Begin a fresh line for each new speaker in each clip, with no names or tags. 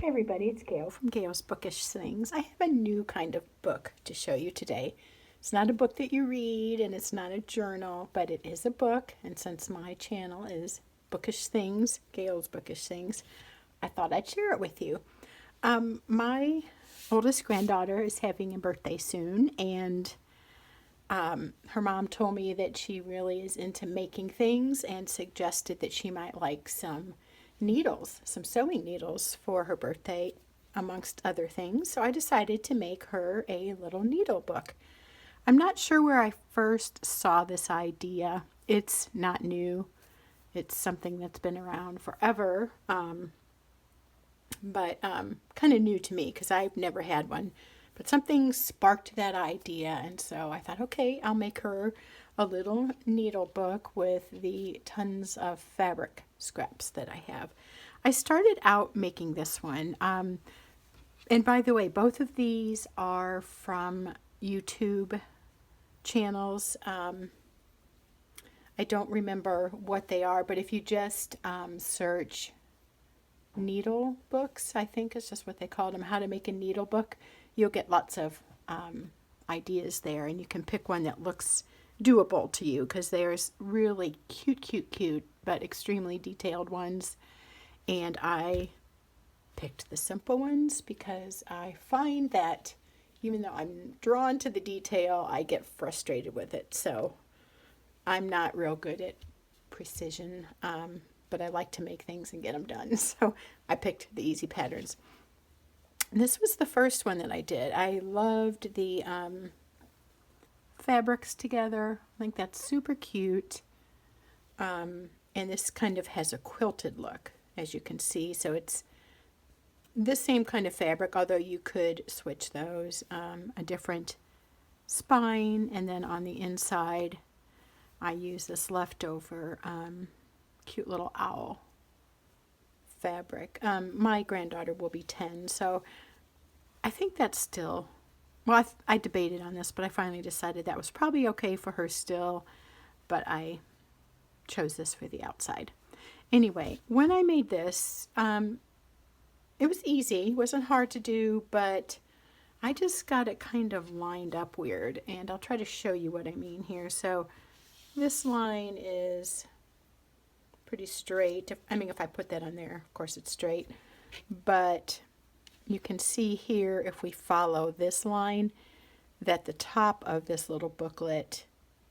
Hi everybody, it's Gail from Gail's Bookish Things. I have a new kind of book to show you today. It's not a book that you read and it's not a journal, but it is a book. And since my channel is Bookish Things, Gail's Bookish Things, I thought I'd share it with you. My oldest granddaughter is having a birthday soon, and her mom told me that she really is into making things and suggested that she might like some needles, some sewing needles for her birthday, amongst other things. So I decided to make her a little needle book. I'm not sure where I first saw this idea. It's not new. It's something that's been around forever, but kind of new to me because I've never had one. But something sparked that idea, and so I thought, okay, I'll make her a little needle book with the tons of fabric scraps that I have. I started out making this one, and by the way, both of these are from YouTube channels. I don't remember what they are, but if you just search needle books, I think is just what they called them, how to make a needle book, you'll get lots of ideas there, and you can pick one that looks doable to you because there's really cute, but extremely detailed ones. And I picked the simple ones because I find that even though I'm drawn to the detail, I get frustrated with it. So I'm not real good at precision, but I like to make things and get them done. So I picked the easy patterns. This was the first one that I did. I loved the fabrics together. I think that's super cute. And this kind of has a quilted look, as you can see. So it's the same kind of fabric, although you could switch those. A different spine, and then on the inside, I use this leftover cute little owl fabric. My granddaughter will be 10, so I think that's still, well, I debated on this, but I finally decided that was probably okay for her still, but I chose this for the outside. Anyway, when I made this, it was easy. It wasn't hard to do, but I just got it kind of lined up weird, and I'll try to show you what I mean here. So this line is pretty straight. I mean, if I put that on there, of course it's straight, but you can see here, if we follow this line, that the top of this little booklet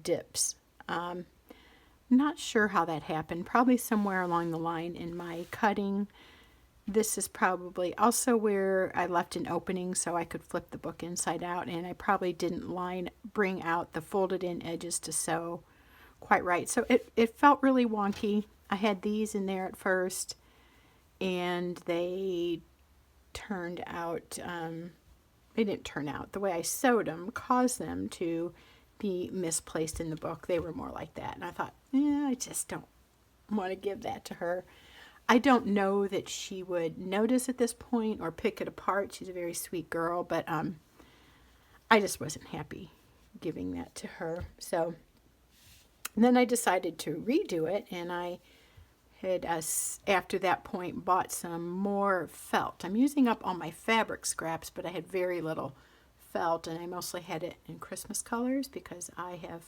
dips. Not sure how that happened. Probably somewhere along the line in my cutting. This is probably also where I left an opening so I could flip the book inside out, and I probably didn't bring out the folded in edges to sew quite right. So it felt really wonky. I had these in there at first, and they turned out, they didn't turn out. The way I sewed them caused them to be misplaced in the book. They were more like that. And I thought, yeah, I just don't want to give that to her. I don't know that she would notice at this point or pick it apart. She's a very sweet girl, but I just wasn't happy giving that to her. So then I decided to redo it, and I had, after that point, bought some more felt. I'm using up all my fabric scraps, but I had very little felt, and I mostly had it in Christmas colors because I have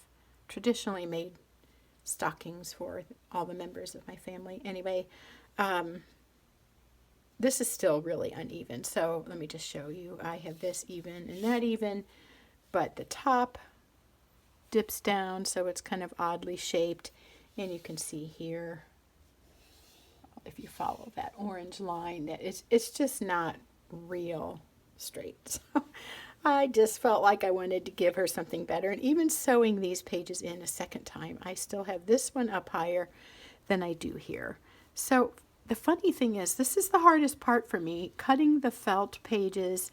traditionally made stockings for all the members of my family. Anyway, this is still really uneven, so let me just show you. I have this even and that even, but the top dips down, so it's kind of oddly shaped, and you can see here, if you follow that orange line, that it's just not real straight. So I just felt like I wanted to give her something better, and even sewing these pages in a second time, I still have this one up higher than I do here. So the funny thing is, this is the hardest part for me, cutting the felt pages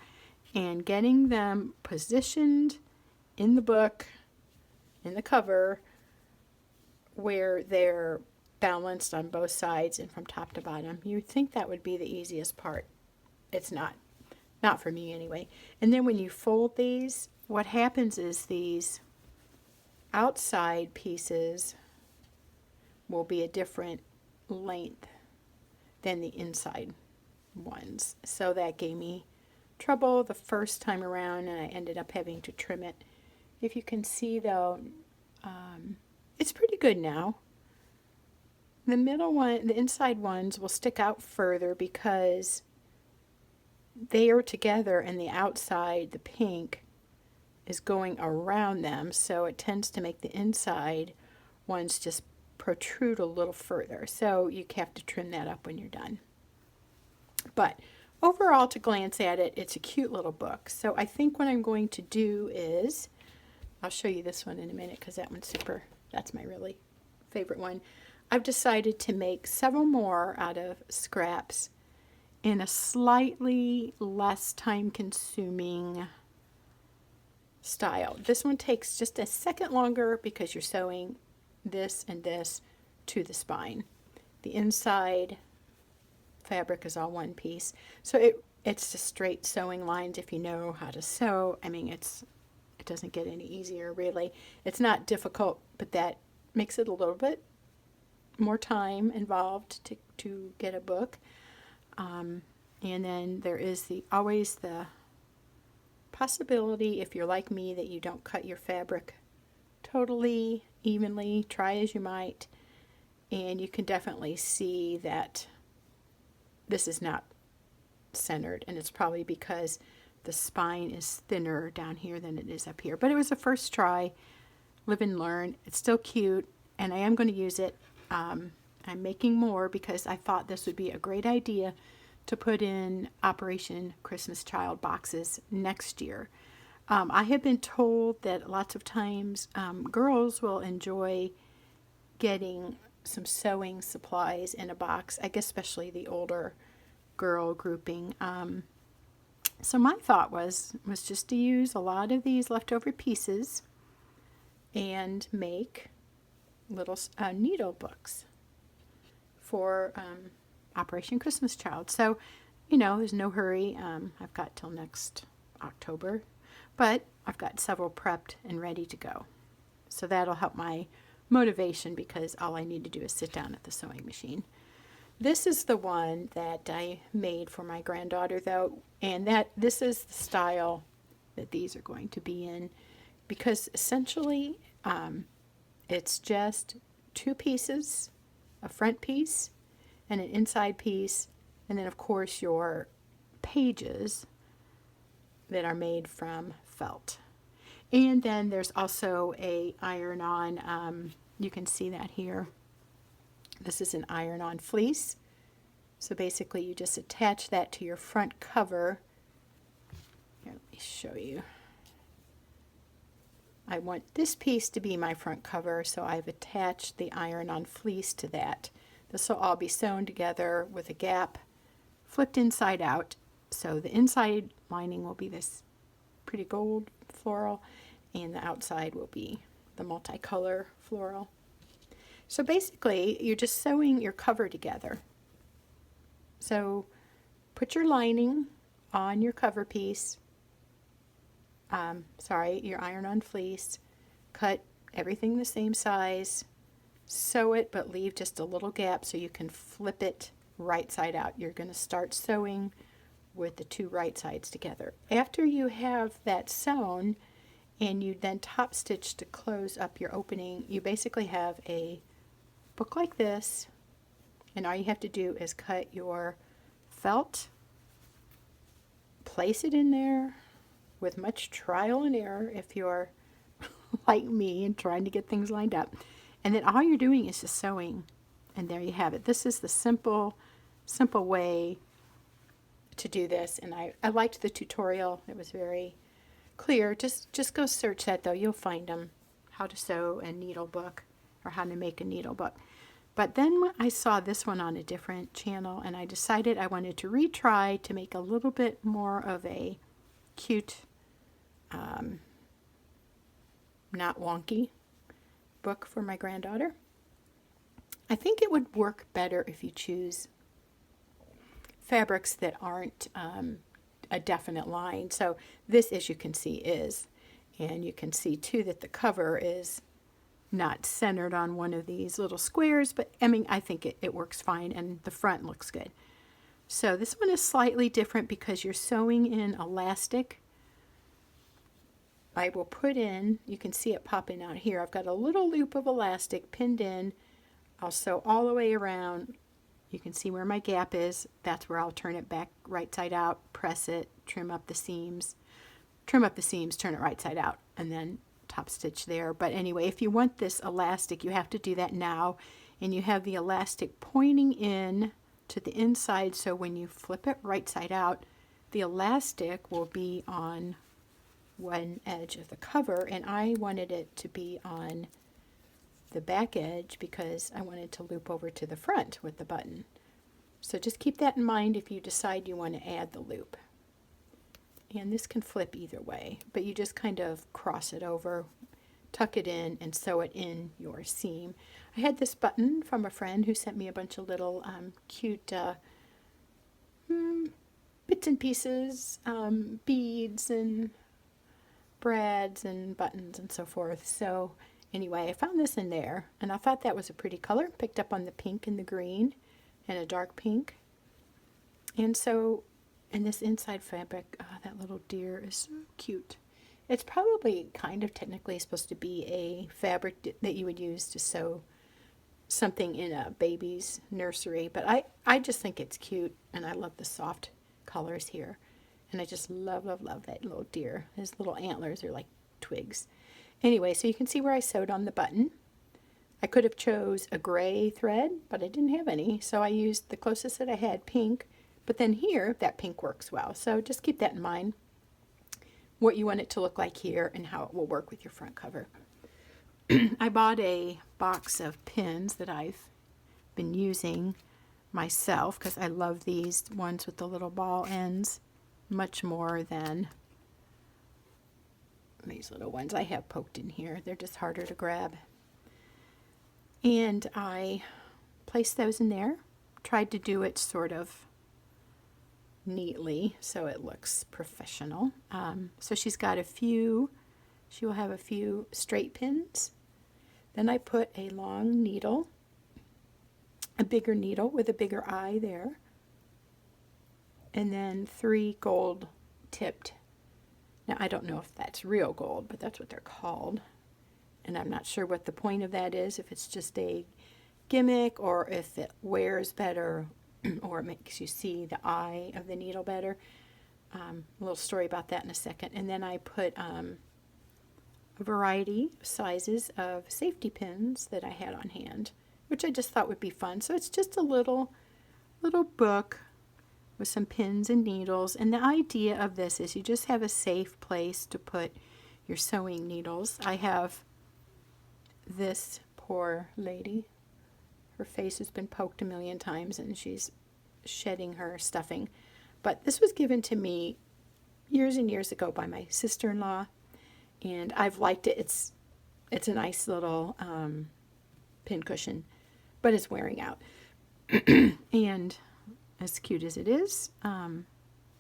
and getting them positioned in the book, in the cover, where they're balanced on both sides and from top to bottom. You'd think that would be the easiest part. It's not. Not for me anyway. And then when you fold these, what happens is these outside pieces will be a different length than the inside ones. So that gave me trouble the first time around, and I ended up having to trim it. If you can see though, it's pretty good now. The middle one, the inside ones will stick out further because they are together and the outside, the pink, is going around them, so it tends to make the inside ones just protrude a little further. So you have to trim that up when you're done. But overall, to glance at it, it's a cute little book. So I think what I'm going to do is, I'll show you this one in a minute because that one's super, that's my really favorite one. I've decided to make several more out of scraps in a slightly less time-consuming style. This one takes just a second longer because you're sewing this and this to the spine. The inside fabric is all one piece. So it's just straight sewing lines if you know how to sew. I mean, it doesn't get any easier really. It's not difficult, but that makes it a little bit more time involved to get a book. And then there is always the possibility, if you're like me, that you don't cut your fabric totally evenly, try as you might, and you can definitely see that this is not centered, and it's probably because the spine is thinner down here than it is up here. But it was a first try, live and learn. It's still cute, and I am going to use it. I'm making more because I thought this would be a great idea to put in Operation Christmas Child boxes next year. I have been told that lots of times girls will enjoy getting some sewing supplies in a box, I guess especially the older girl grouping. So my thought was just to use a lot of these leftover pieces and make little needle books for Operation Christmas Child. So, there's no hurry. I've got till next October, but I've got several prepped and ready to go. So that'll help my motivation because all I need to do is sit down at the sewing machine. This is the one that I made for my granddaughter though, and this is the style that these are going to be in, because essentially it's just two pieces, a front piece and an inside piece, and then of course your pages that are made from felt. And then there's also a iron-on, you can see that here. This is an iron-on fleece. So basically you just attach that to your front cover. Here, let me show you. I want this piece to be my front cover, so I've attached the iron-on fleece to that. This will all be sewn together with a gap, flipped inside out. So the inside lining will be this pretty gold floral, and the outside will be the multicolor floral. So basically, you're just sewing your cover together. So put your lining on your cover piece, your iron-on fleece, cut everything the same size, sew it, but leave just a little gap so you can flip it right side out. You're going to start sewing with the two right sides together. After you have that sewn and you then top stitch to close up your opening, you basically have a book like this, and all you have to do is cut your felt, place it in there with much trial and error if you're like me and trying to get things lined up, and then all you're doing is just sewing, and there you have it. This is the simple way to do this, and I liked the tutorial. It was very clear. Just go search that though, you'll find them, how to sew a needle book or how to make a needle book. But then I saw this one on a different channel, and I decided I wanted to retry to make a little bit more of a cute, not wonky book for my granddaughter. I think it would work better if you choose fabrics that aren't a definite line. So this, as you can see, is, and you can see too that the cover is not centered on one of these little squares, but I mean, I think it works fine, and the front looks good. So this one is slightly different because you're sewing in elastic. I will put in, you can see it popping out here, I've got a little loop of elastic pinned in. I'll sew all the way around. You can see where my gap is. That's where I'll turn it back right side out, press it, trim up the seams, turn it right side out, and then top stitch there. But anyway, if you want this elastic, you have to do that now, and you have the elastic pointing in to the inside, so when you flip it right side out, the elastic will be on one edge of the cover, and I wanted it to be on the back edge because I wanted to loop over to the front with the button. So just keep that in mind if you decide you want to add the loop. And this can flip either way, but you just kind of cross it over, tuck it in, and sew it in your seam. I had this button from a friend who sent me a bunch of little cute bits and pieces, beads and brads and buttons and so forth. So anyway, I found this in there, and I thought that was a pretty color. Picked up on the pink and the green and a dark pink. And so, and this inside fabric, that little deer is so cute. It's probably kind of technically supposed to be a fabric that you would use to sew something in a baby's nursery, but I just think it's cute, and I love the soft colors here. And I just love, love, love that little deer. His little antlers are like twigs. Anyway, so you can see where I sewed on the button. I could have chose a gray thread, but I didn't have any, so I used the closest that I had, pink. But then here, that pink works well. So just keep that in mind, what you want it to look like here and how it will work with your front cover. I bought a box of pins that I've been using myself because I love these ones with the little ball ends much more than these little ones I have poked in here. They're just harder to grab. And I placed those in there, tried to do it sort of neatly so it looks professional. So she will have a few straight pins. Then I put a long needle, a bigger needle with a bigger eye there, and then 3 gold tipped. Now I don't know if that's real gold, but that's what they're called. And I'm not sure what the point of that is, if it's just a gimmick or if it wears better or it makes you see the eye of the needle better. A little story about that in a second. And then I put a variety of sizes of safety pins that I had on hand, which I just thought would be fun. So it's just a little book with some pins and needles. And the idea of this is you just have a safe place to put your sewing needles. I have this poor lady. Her face has been poked a million times and she's shedding her stuffing. But this was given to me years and years ago by my sister-in-law, and I've liked it. It's a nice little pin cushion, but it's wearing out. And as cute as it is, I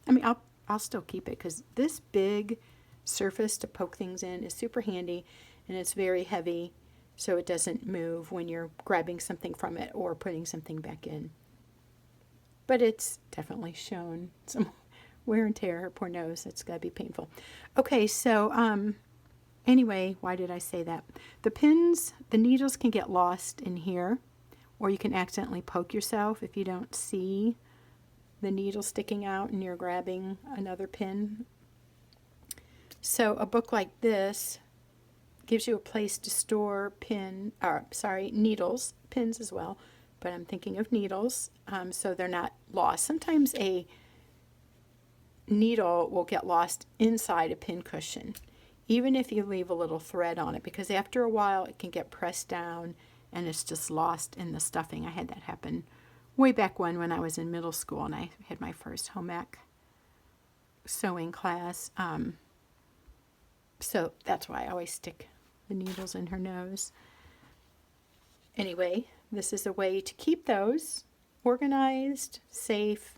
mean, I'll still keep it because this big surface to poke things in is super handy, and it's very heavy, so it doesn't move when you're grabbing something from it or putting something back in. But it's definitely shown some wear and tear. Her poor nose. It's got to be painful. Okay, so anyway, why did I say that? The pins, the needles can get lost in here, or you can accidentally poke yourself if you don't see the needle sticking out and you're grabbing another pin. So a book like this gives you a place to store needles, pins as well, but I'm thinking of needles, so they're not lost. Sometimes a needle will get lost inside a pin cushion, even if you leave a little thread on it, because after a while it can get pressed down and it's just lost in the stuffing. I had that happen way back when I was in middle school and I had my first home ec sewing class. So that's why I always stick the needles in her nose. Anyway, this is a way to keep those organized, safe,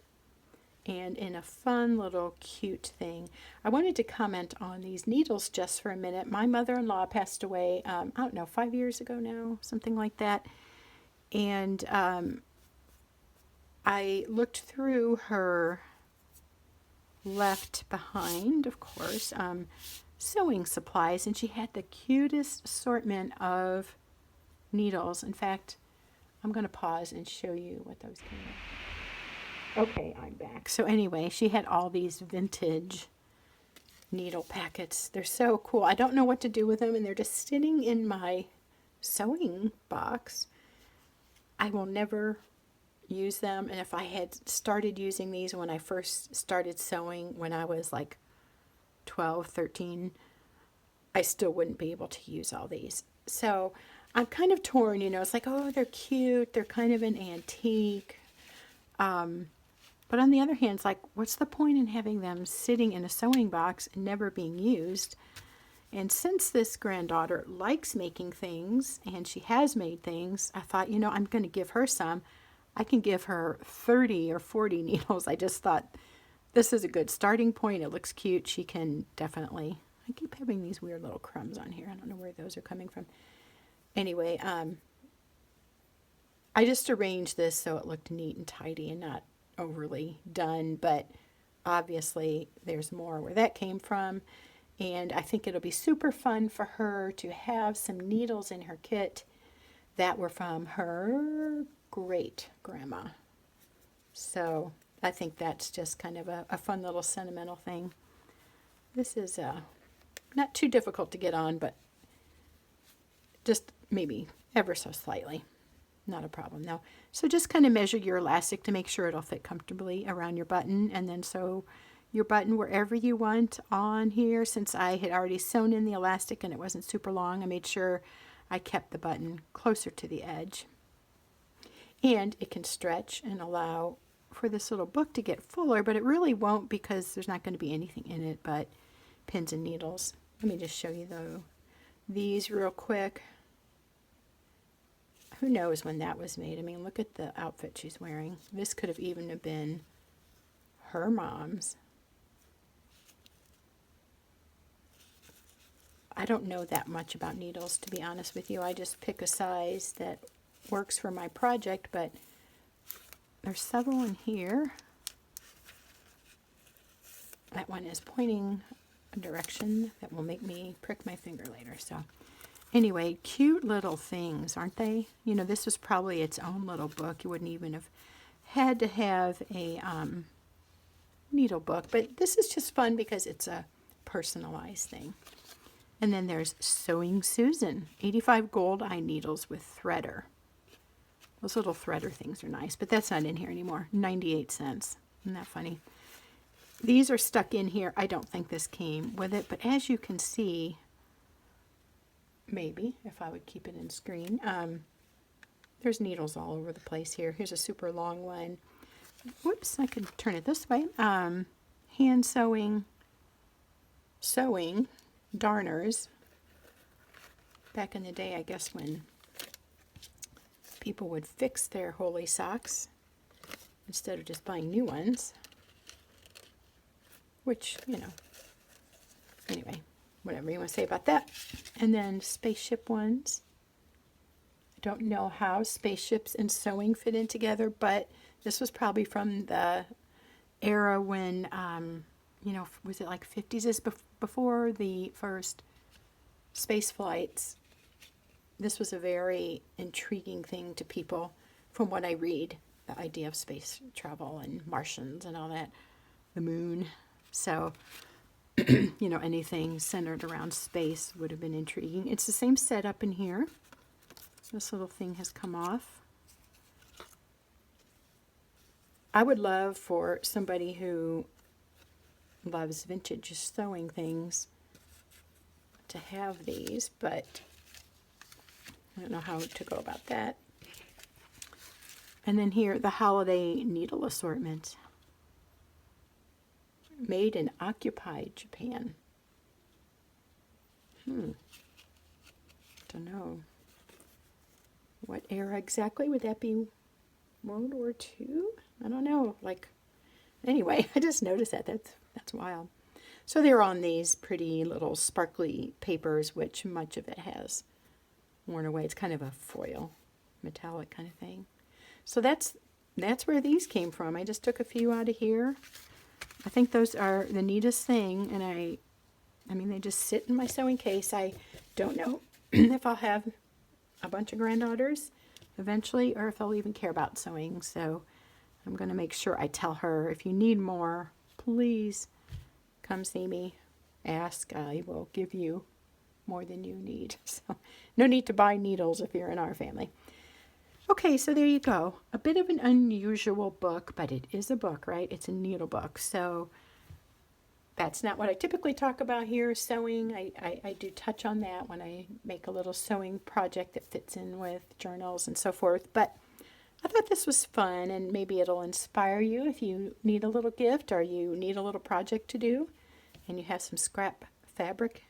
and in a fun little cute thing. I wanted to comment on these needles just for a minute. My mother-in-law passed away, I don't know, 5 years ago now, something like that. And I looked through her left behind, of course, sewing supplies, and she had the cutest assortment of needles. In fact, I'm going to pause and show you what those came with. Okay, I'm back. So anyway, she had all these vintage needle packets. They're so cool. I don't know what to do with them, and they're just sitting in my sewing box. I will never use them, and if I had started using these when I first started sewing when I was like 12, 13, I still wouldn't be able to use all these. So I'm kind of torn, you know. It's like, oh, they're cute. They're kind of an antique. But on the other hand, it's like, what's the point in having them sitting in a sewing box and never being used? And since this granddaughter likes making things, and she has made things, I thought, you know, I'm going to give her some. I can give her 30 or 40 needles. I just thought this is a good starting point. It looks cute. She can definitely... I keep having these weird little crumbs on here. I don't know where those are coming from. Anyway, I just arranged this so it looked neat and tidy and not overly done, but obviously there's more where that came from, and I think it'll be super fun for her to have some needles in her kit that were from her great grandma. So I think that's just kind of a fun little sentimental thing. This is not too difficult to get on, but just maybe ever so slightly. Not a problem. Now, so just kind of measure your elastic to make sure it'll fit comfortably around your button, and then sew your button wherever you want on here. Since I had already sewn in the elastic and it wasn't super long, I made sure I kept the button closer to the edge. And it can stretch and allow for this little book to get fuller, but it really won't because there's not going to be anything in it but pins and needles. Let me just show you these real quick. Who knows when that was made? I mean, look at the outfit she's wearing. This could have even have been her mom's. I don't know that much about needles, to be honest with you. I just pick a size that works for my project, but there's several in here. That one is pointing a direction that will make me prick my finger later, so... Anyway, cute little things, aren't they? You know, this was probably its own little book. You wouldn't even have had to have a needle book. But this is just fun because it's a personalized thing. And then there's Sewing Susan, 85 gold eye needles with threader. Those little threader things are nice, but that's not in here anymore. 98 cents. Isn't that funny? These are stuck in here. I don't think this came with it, but as you can see... Maybe, if I would keep it in screen. There's needles all over the place here. Here's a super long one. Whoops, I can turn it this way. Hand sewing darners. Back in the day, I guess, when people would fix their holy socks instead of just buying new ones. Which, you know, anyway. Whatever you want to say about that. And then spaceship ones. I don't know how spaceships and sewing fit in together, but this was probably from the era when, you know, was it like 50s? Is before the first space flights. This was a very intriguing thing to people from what I read. The idea of space travel and Martians and all that. The moon. So... you know, anything centered around space would have been intriguing. It's the same setup in here. This little thing has come off. I would love for somebody who loves vintage sewing things to have these, but I don't know how to go about that. And then here, the holiday needle assortment. Made in occupied Japan. Don't know. What era exactly? Would that be World War II? I don't know. Like, anyway, I just noticed that. That's wild. So they're on these pretty little sparkly papers, which much of it has worn away. It's kind of a foil, metallic kind of thing. So that's that's where these came from. I just took a few out of here. I think those are the neatest thing, and I mean, they just sit in my sewing case. I don't know if I'll have a bunch of granddaughters eventually, or if they'll even care about sewing. So I'm going to make sure I tell her, if you need more, please come see me. Ask. I will give you more than you need. So no need to buy needles if you're in our family. Okay, so there you go. A bit of an unusual book, but it is a book, right? It's a needle book. So that's not what I typically talk about here, sewing. I do touch on that when I make a little sewing project that fits in with journals and so forth. But I thought this was fun, and maybe it'll inspire you if you need a little gift or you need a little project to do and you have some scrap fabric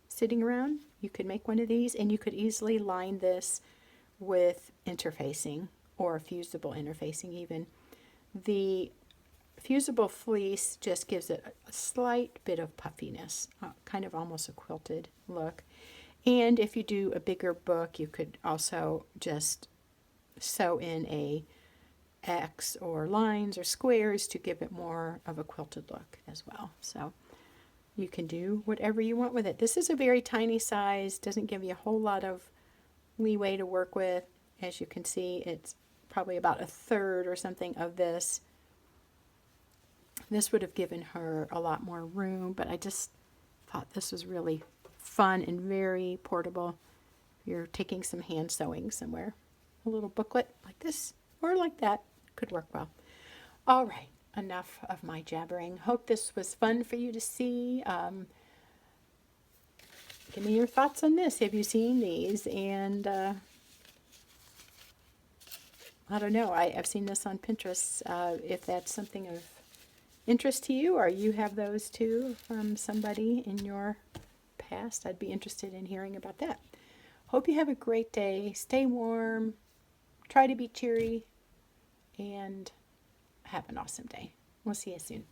sitting around. You could make one of these, and you could easily line this with interfacing or fusible interfacing even. The fusible fleece just gives it a slight bit of puffiness, kind of almost a quilted look. And if you do a bigger book, you could also just sew in a X or lines or squares to give it more of a quilted look as well. So you can do whatever you want with it. This is a very tiny size, doesn't give you a whole lot of leeway to work with. As you can see, it's probably about a third or something of this. This would have given her a lot more room, but I just thought this was really fun and very portable. If you're taking some hand sewing somewhere, a little booklet like this or like that could work well. All right, enough of my jabbering. Hope this was fun for you to see. Give me your thoughts on this. Have you seen these? And I don't know. I've seen this on Pinterest. If that's something of interest to you, or you have those too from somebody in your past, I'd be interested in hearing about that. Hope you have a great day. Stay warm. Try to be cheery. And have an awesome day. We'll see you soon.